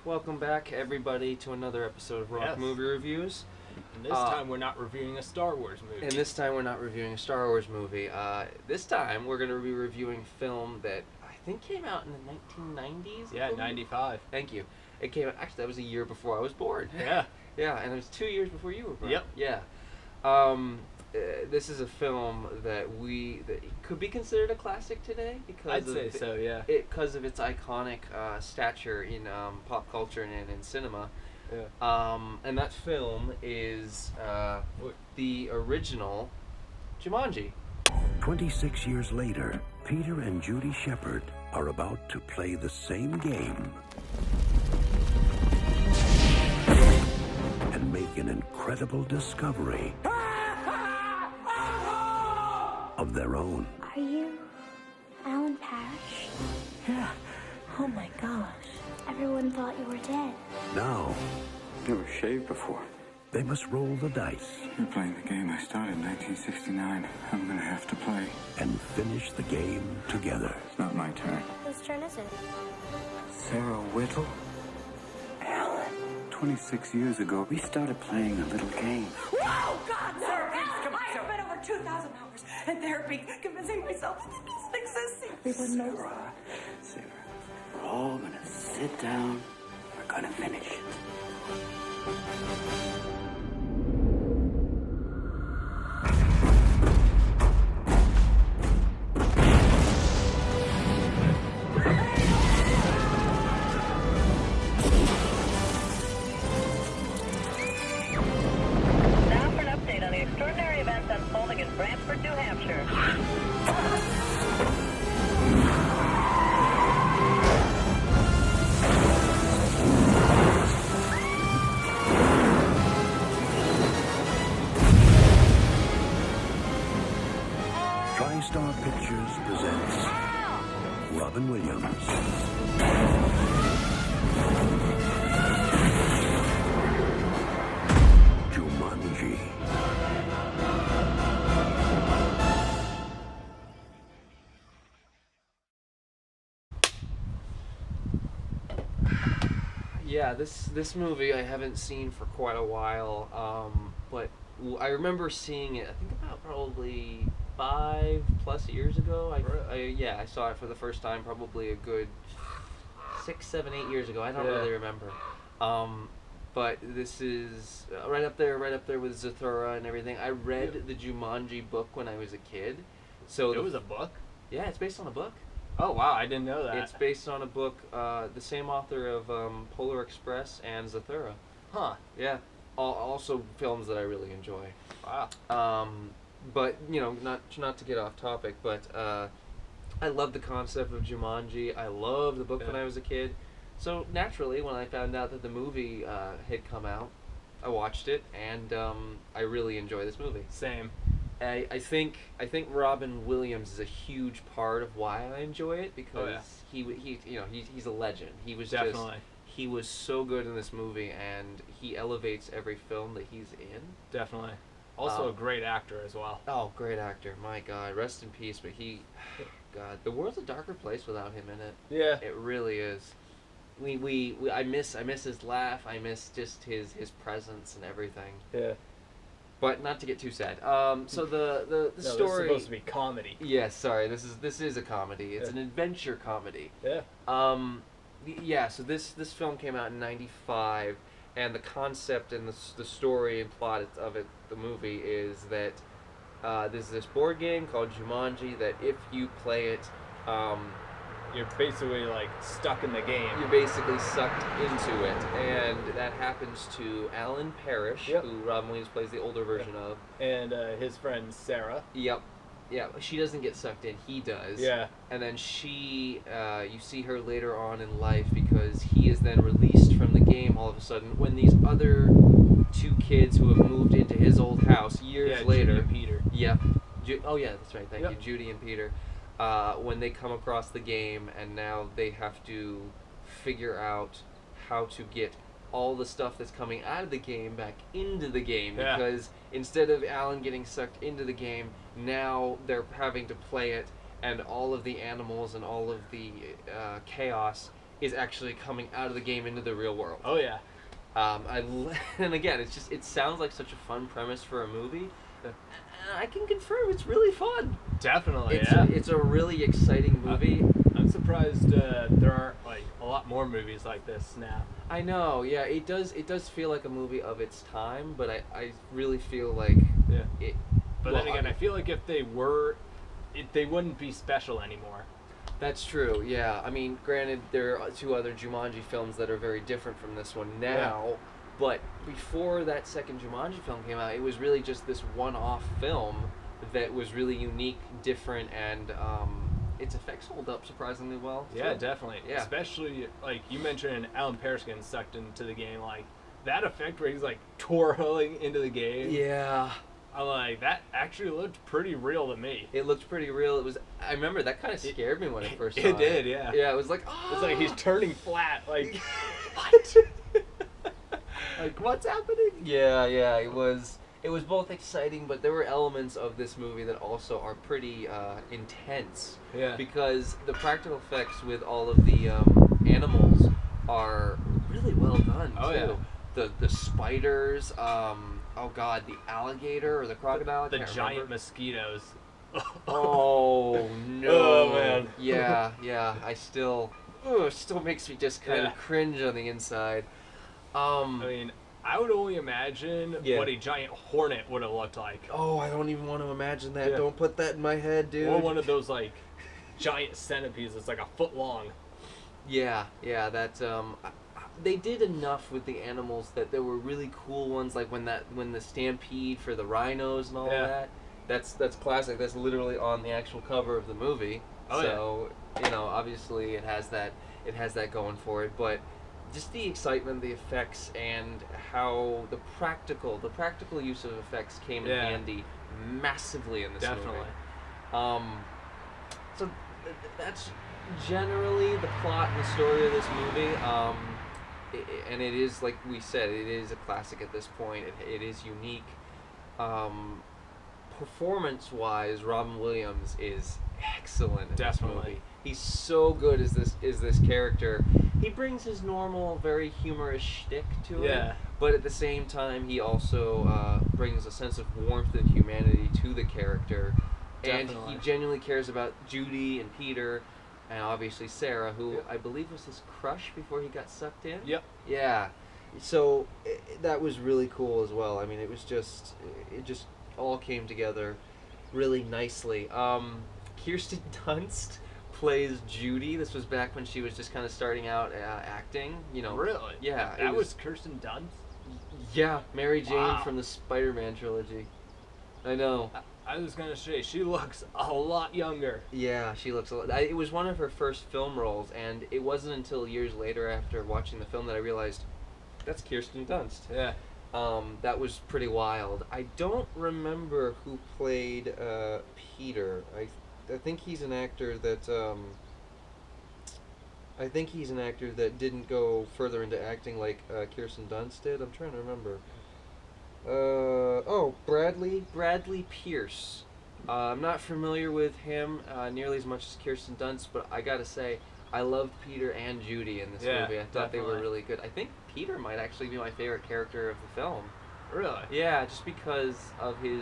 welcome back everybody to another episode of ROC Yes. Movie Reviews. And this time we're not reviewing a Star Wars movie. And this time we're not reviewing a Star Wars movie. This time we're going to be reviewing film that I think came out in the 1990s. Yeah, 95. Thank you. It came out, actually that was a year before I was born. Yeah. Yeah, and it was 2 years before you were born. Yep. Yeah. This is a film that could be considered a classic today because I'd say so, yeah. Because of its iconic stature in pop culture and in cinema. Yeah. And that film is the original Jumanjii. 26 years later, Peter and Judy Shepard are about to play the same game and make an incredible discovery of their own. Are you Alan Parrish? Yeah. Oh my gosh. Everyone thought you were dead. Now, Never shaved before. they must roll the dice You're playing the game I started in 1969. I'm gonna have to play. and finish the game together. It's not my turn. Whose turn is it? Sarah Whittle? Alan. 26 years ago, we started playing a little game. Oh God, sir! I have spent over 2,000 hours in therapy convincing myself that this doesn't exist. Everyone knows. Sarah, we're all gonna sit down. We're gonna finish it. Now for an update on the extraordinary events unfolding in Brantford, New Hampshire. TriStar Pictures presents Robin Williams, Jumanjii. Yeah, this movie I haven't seen for quite a while, but I remember seeing it. I think about probably 5+ years ago. I saw it for the first time probably a good 6, 7, 8 years ago. I don't Yeah. really remember. But this is right up there with Zathura and everything. I read the Jumanji book when I was a kid, so It was a book? yeah, it's based on a book. Oh, wow, I didn't know that. It's based on a book, the same author of Polar Express and Zathura. Huh. Yeah, also films that I really enjoy. Wow. But not to get off topic, but I love the concept of Jumanji. I loved the book when I was a kid. So naturally, when I found out that the movie had come out, I watched it, and I really enjoy this movie. Same. I think Robin Williams is a huge part of why I enjoy it because he's a legend. He was Definitely. he was so good in this movie, and he elevates every film that he's in. Definitely. Also a great actor as well. Oh, great actor! My God, rest in peace. But God, the world's a darker place without him in it. Yeah. It really is. I miss his laugh. I miss just his presence and everything. Yeah. But not to get too sad. So the No, story. This is supposed to be comedy. Yes, sorry. This is a comedy. It's an adventure comedy. Yeah. Yeah. So this film came out in '95, and the concept and the story and plot of the movie is that there's this board game called Jumanji that if you play it, You're basically, like, stuck in the game. you're basically sucked into it, and that happens to Alan Parrish, Yep. who Robin Williams plays the older version of. And his friend Sarah. Yep. Yeah, she doesn't get sucked in, he does. Yeah. And then you see her later on in life because he is then released from the game all of a sudden when these other two kids who have moved into his old house years later. Judy and Peter. Yep. Oh yeah, that's right, thank Yep. you, Judy and Peter. When they come across the game, and now they have to figure out how to get all the stuff that's coming out of the game back into the game, Yeah. because instead of Alan getting sucked into the game, now they're having to play it, and all of the animals and all of the chaos is actually coming out of the game into the real world. Oh yeah. And again, it sounds like such a fun premise for a movie. I can confirm it's really fun. Definitely, It's a really exciting movie. I'm surprised there aren't like a lot more movies like this now. I know, yeah, it does feel like a movie of its time, but I really feel like it. But then again, I feel like if they were, they wouldn't be special anymore. That's true, yeah. I mean, granted, there are 2 other Jumanji films that are very different from this one now, but before that second Jumanji film came out, it was really just this one-off film that was really unique, different, and its effects hold up surprisingly well. Yeah, definitely. Yeah. Especially, like, you mentioned Alan Parrish getting sucked into the game, like, that effect where he's, like, twirling into the game. Yeah. I'm like, that actually looked pretty real to me. It looked pretty real. I remember that kind of scared me when I first saw it. It did, yeah. Yeah, it was like, oh! It's like he's turning flat, like, what? Like, what's happening? Yeah, it was both exciting, but there were elements of this movie that also are pretty intense. Yeah. Because the practical effects with all of the animals are really well done, Oh, too. yeah. The spiders, oh god, the alligator or the crocodile, The giant mosquitoes. Oh, no. Oh, man. Yeah, I still makes me just kind of cringe on the inside. I mean, I would only imagine what a giant hornet would have looked like. Oh, I don't even want to imagine that. Yeah. Don't put that in my head, dude. Or one of those, like, giant centipedes that's like a foot long. Yeah, that they did enough with the animals that there were really cool ones, like when the stampede for the rhinos and all that. That's classic. That's literally on the actual cover of the movie. Oh, so obviously it has that going for it, but just the excitement, the effects, and how the practical use of effects came in handy massively in this movie. So that's generally the plot and the story of this movie. And it is, like we said, it is a classic at this point. It is unique. Performance-wise, Robin Williams is excellent in this movie. He's so good as this character. He brings his normal, very humorous shtick to it, but at the same time, he also brings a sense of warmth and humanity to the character. And he genuinely cares about Judy and Peter, and obviously Sarah, who I believe was his crush before he got sucked in. Yep. Yeah. So that was really cool as well. I mean, it just all came together really nicely. Kirsten Dunst plays Judy. This was back when she was just kind of starting out acting. Really? Yeah. That was Kirsten Dunst? Yeah, Mary Jane from the Spider-Man trilogy. I know. I was gonna say, she looks a lot younger. Yeah, she looks a lot. It was one of her first film roles, and it wasn't until years later, after watching the film, that I realized that's Kirsten Dunst. Yeah. That was pretty wild. I don't remember who played Peter. I think he's an actor that didn't go further into acting like Kirsten Dunst did. I'm trying to remember. Bradley Pierce. I'm not familiar with him nearly as much as Kirsten Dunst, but I gotta say, I loved Peter and Judy in this movie. I thought they were really good. I think Peter might actually be my favorite character of the film. Really? Yeah, just because of his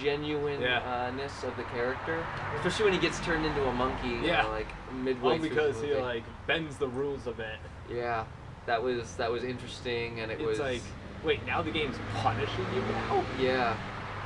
genuineness of the character, especially when he gets turned into a monkey. Like midway through because the movie. he like bends the rules a bit. Yeah, that was interesting, and it's like, wait, now the game's punishing you now? Yeah.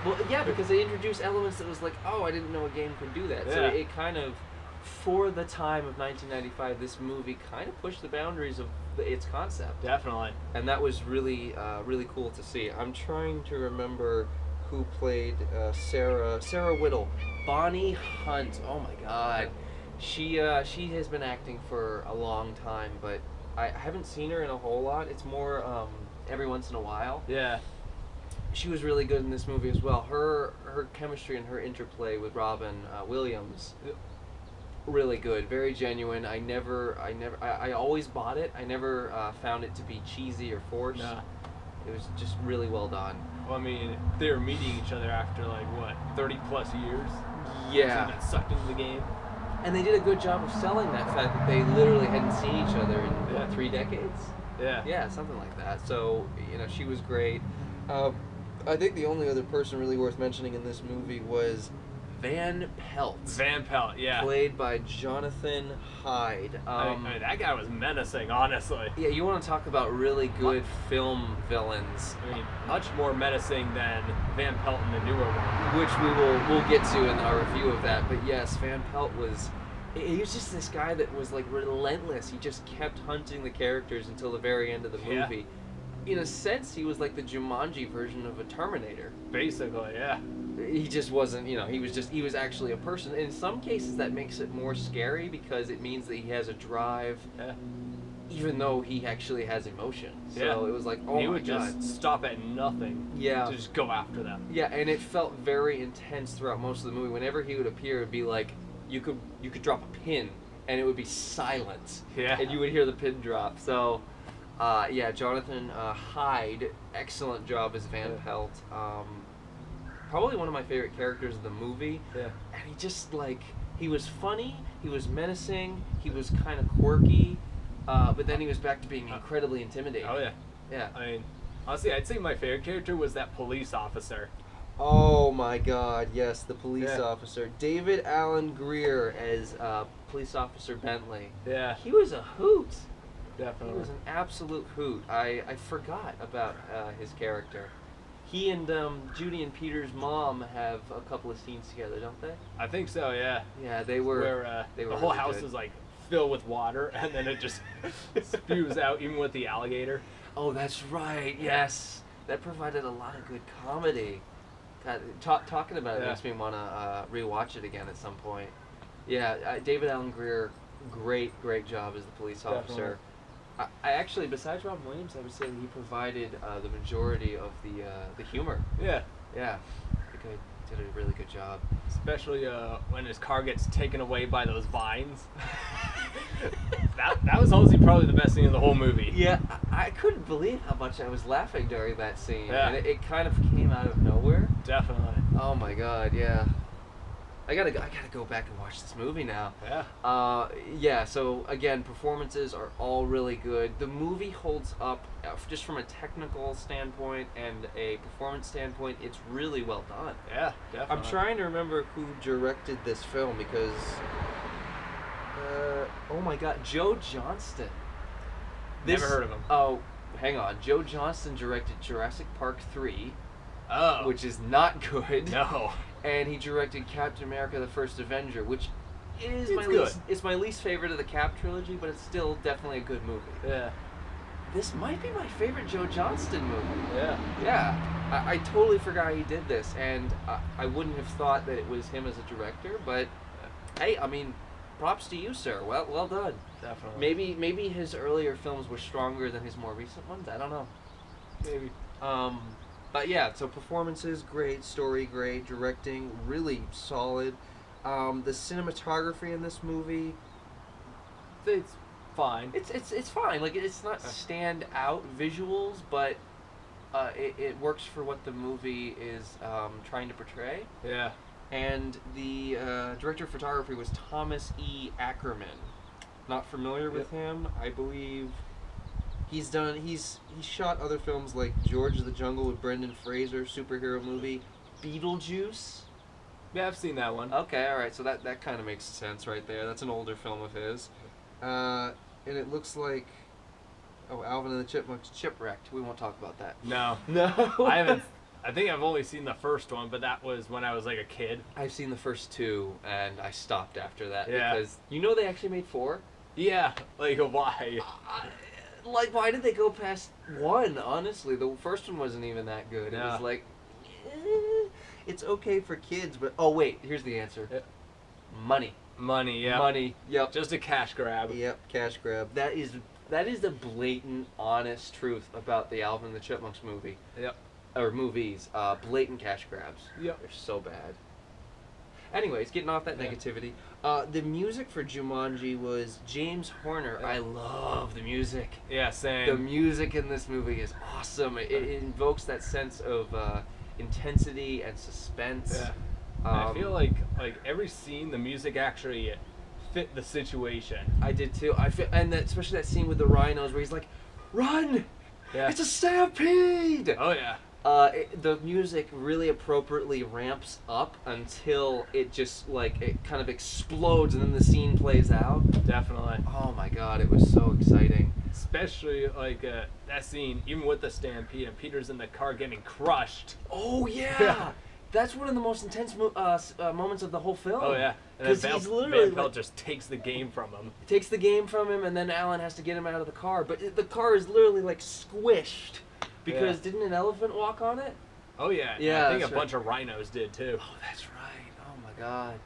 Well, yeah, because they introduced elements that was like, oh, I didn't know a game could do that. So it kind of, for the time of 1995, this movie kind of pushed the boundaries of its concept. Definitely. And that was really, really cool to see. I'm trying to remember who played Sarah Whittle. Bonnie Hunt. Oh my God. She has been acting for a long time, but I haven't seen her in a whole lot. It's more every once in a while. Yeah. She was really good in this movie as well. Her chemistry and her interplay with Robin Williams, really good, very genuine. I always bought it. I never found it to be cheesy or forced. Nah. It was just really well done. Well, I mean, they were meeting each other after like what, 30 plus years? Yeah. So they got sucked into the game. And they did a good job of selling that fact that they literally hadn't seen each other in, what, 3 decades? Yeah. Yeah, something like that. So, she was great. I think the only other person really worth mentioning in this movie was Van Pelt. Van Pelt, yeah. Played by Jonathan Hyde. I mean, that guy was menacing, honestly. Yeah, you want to talk about really good film villains. I mean, much more menacing than Van Pelt in the newer one. Which we'll get to in our review of that. But yes, Van Pelt he was just this guy that was like relentless. He just kept hunting the characters until the very end of the movie. In a sense, he was like the Jumanjii version of a Terminator. Basically, yeah. He just wasn't, he was actually a person. In some cases, that makes it more scary because it means that he has a drive, even though he actually has emotion. So it was like, oh my God. He would just stop at nothing to just go after them. Yeah, and it felt very intense throughout most of the movie. Whenever he would appear, it'd be like, you could drop a pin, and it would be silent. Yeah. And you would hear the pin drop. So, Jonathan Hyde, excellent job as Van Pelt. Probably one of my favorite characters of the movie. Yeah. And he just, he was funny, he was menacing, he was kind of quirky, but then he was back to being incredibly intimidating. Oh, yeah. Yeah. I mean, honestly, I'd say my favorite character was that police officer. Oh my God, yes, the police officer. David Alan Grier as Police Officer Bentley. Yeah. He was a hoot. Definitely. He was an absolute hoot. I forgot about his character. He and Judy and Peter's mom have a couple of scenes together, don't they? I think so, yeah. Yeah, they were. Where they were the whole really house good. is like filled with water, and then it just spews out, even with the alligator. Oh, that's right. Yes, that provided a lot of good comedy. God, talking about it makes me want to rewatch it again at some point. Yeah, David Alan Grier, great job as the police officer. I actually, besides Robin Williams, I would say that he provided the majority of the humor. Yeah. Yeah, the guy did a really good job. Especially when his car gets taken away by those vines. that was honestly probably the best scene in the whole movie. Yeah, I couldn't believe how much I was laughing during that scene. Yeah. And it kind of came out of nowhere. Definitely. Oh my God, yeah. I gotta go back and watch this movie now. Yeah. So again, performances are all really good. The movie holds up just from a technical standpoint and a performance standpoint. It's really well done. Yeah, definitely. I'm trying to remember who directed this film because, oh my God, Joe Johnston. Never heard of him. Oh, hang on. Joe Johnston directed Jurassic Park 3. Oh. Which is not good. No. And he directed Captain America: The First Avenger, which is it's my least favorite of the Cap trilogy, but it's still definitely a good movie. Yeah. This might be my favorite Joe Johnston movie. Yeah. Yeah. I totally forgot he did this, and I wouldn't have thought that it was him as a director, but hey, I mean, props to you, sir. Well done. Definitely. Maybe his earlier films were stronger than his more recent ones. I don't know. Maybe. But yeah, so performances great, story great, directing really solid. The cinematography in this movie, It's fine. It's fine. Like, it's not stand out visuals, but it works for what the movie is trying to portray. Yeah. And the director of photography was Thomas E. Ackerman. Not familiar with him. I believe he's shot other films like George of the Jungle with Brendan Fraser, superhero movie, Beetlejuice. Yeah, I've seen that one. Okay, all right. So that kind of makes sense right there. That's an older film of his. And it looks like, Alvin and the Chipmunks, Chipwrecked. We won't talk about that. No. No. I haven't. I think I've only seen the first one, but that was when I was like a kid. I've seen the first 2, and I stopped after that because they actually made 4. Yeah, like why? Why did they go past 1? Honestly, the first one wasn't even that good. It was like, it's okay for kids, but wait, here's the answer. Money. Money, yeah. Money. Yep. Just a cash grab. Yep, cash grab. That is the blatant, honest truth about the Alvin and the Chipmunks movie. Yep. Or movies. Blatant cash grabs. Yep. They're so bad. Anyways, getting off that negativity. The music for Jumanjii was James Horner. I love the music. Yeah, same. The music in this movie is awesome. It invokes that sense of intensity and suspense. Yeah. I feel like every scene, the music actually fit the situation. I did too. And especially that scene with the rhinos where he's like, "Run! Yeah. It's a stampede!" Oh yeah. The music really appropriately ramps up until it just like it kind of explodes and then the scene plays out. Definitely. Oh my god, it was so exciting. Especially like that scene, even with the stampede and Peter's in the car getting crushed. Oh yeah, Yeah. That's one of the most intense moments of the whole film. Oh yeah, and then because he's literally Van Pelt just takes the game from him. takes the game from him, and then Alan has to get him out of the car. But the car is literally like squished because didn't an elephant walk on it? Oh yeah, Yeah, I think a that's bunch of rhinos did too. Oh, that's right. Oh my god.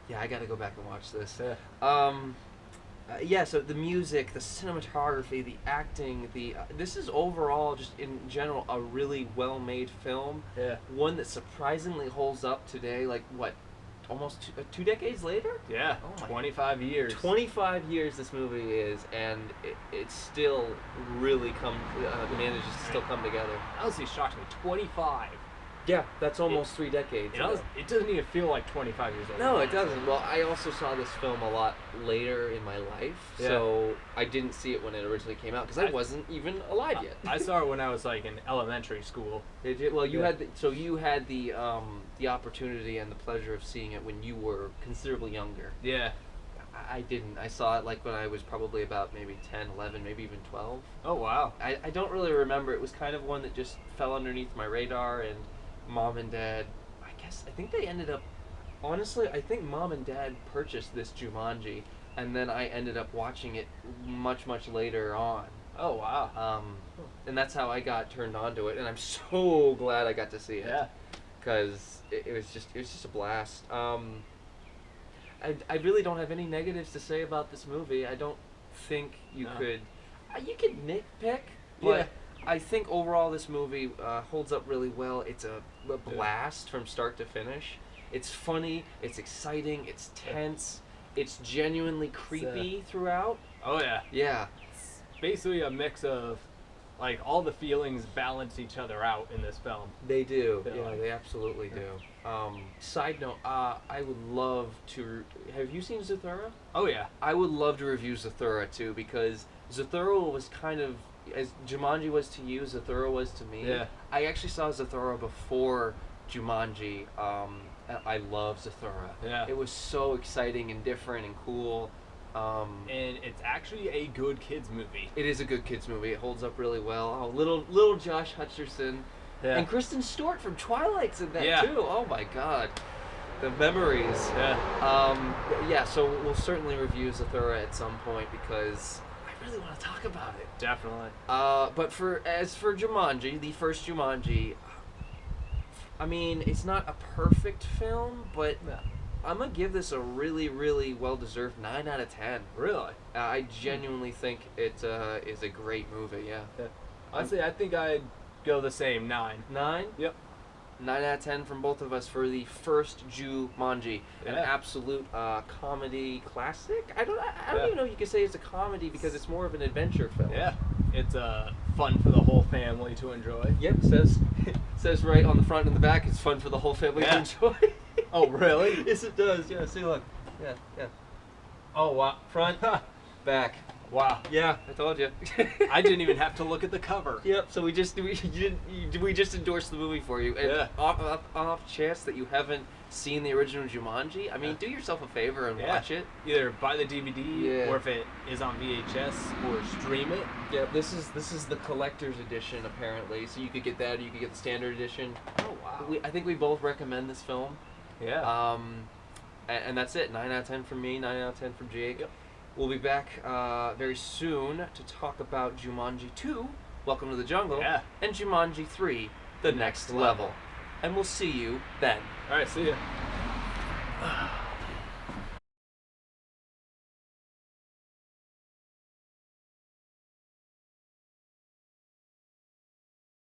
Yeah, I got to go back and watch this. Yeah. So the music, the cinematography, the acting, this is overall just in general a really well-made film. Yeah. One that surprisingly holds up today, like what, almost 2 decades later? Yeah. Oh my 25 years. 25 years this movie is, and it still really manages to still come together. Honestly, shocked me. 25. Yeah, that's almost 3 decades. It doesn't even feel like 25 years old. No, it doesn't. Well, I also saw this film a lot later in my life, so I didn't see it when it originally came out because I wasn't even alive yet. I saw it when I was like in elementary school. Did you? Well, you had the opportunity and the pleasure of seeing it when you were considerably younger. Yeah. I didn't. I saw it like when I was probably about maybe 10, 11, maybe even 12. Oh wow. I don't really remember. It was kind of one that just fell underneath my radar, and Mom and Dad, I think they ended up, honestly, I think Mom and Dad purchased this Jumanji, and then I ended up watching it much, much later on. Oh wow. And that's how I got turned on to it, and I'm so glad I got to see it. Yeah. Because it was just a blast. I really don't have any negatives to say about this movie. I don't think you could nitpick, but Yeah. I think overall this movie holds up really well. It's a blast from start to finish. It's funny, it's exciting, it's tense, it's genuinely creepy throughout. Oh yeah. Yeah. It's basically a mix of like all the feelings balance each other out in this film. They do. Feel Yeah, like. they absolutely do. Side note, I would love to... Have you seen Zathura? Oh yeah. I would love to review Zathura too, because Zathura was kind of... As Jumanji was to you, Zathura was to me. Yeah. I actually saw Zathura before Jumanji. I love Zathura. Yeah. It was so exciting and different and cool. And it's actually a good kids movie. It is a good kids movie. It holds up really well. Oh, little Josh Hutcherson. Yeah. And Kristen Stewart from Twilight's in that Yeah. too. Oh my god. The memories. Yeah. So we'll certainly review Zathura at some point because I really want to talk about it. Definitely. But as for Jumanji, the first Jumanji, I mean, it's not a perfect film, but I'm going to give this a really, really well-deserved 9 out of 10. Really? I genuinely think it is a great movie, yeah. Honestly, I think I'd go the same 9. 9? Yep. 9 out of 10 from both of us for the first Jumanji, an Yeah. absolute comedy classic. I don't Yeah. even know if you could say it's a comedy because it's more of an adventure film. Yeah. It's fun for the whole family to enjoy. Yep, says right on the front and the back. It's fun for the whole family to Yeah. enjoy. Oh really? Yes, it does. Yeah, see, look. Yeah. Oh wow. Front, back. Wow. Yeah, I told you. I didn't even have to look at the cover. Yep. So we just endorsed the movie for you. And Yeah. off chance that you haven't seen the original Jumanji, I mean, do yourself a favor and watch it. Either buy the DVD Yeah. or if it is on VHS or stream it. Yeah, this is the collector's edition apparently. So you could get that, or you could get the standard edition. Oh wow. I think we both recommend this film. Yeah. And that's it. 9 out of 10 from me. 9 out of 10 from Jake. Yep. We'll be back very soon to talk about Jumanji 2, Welcome to the Jungle, Yeah. and Jumanji 3, The Next Level. And we'll see you then. All right. See ya.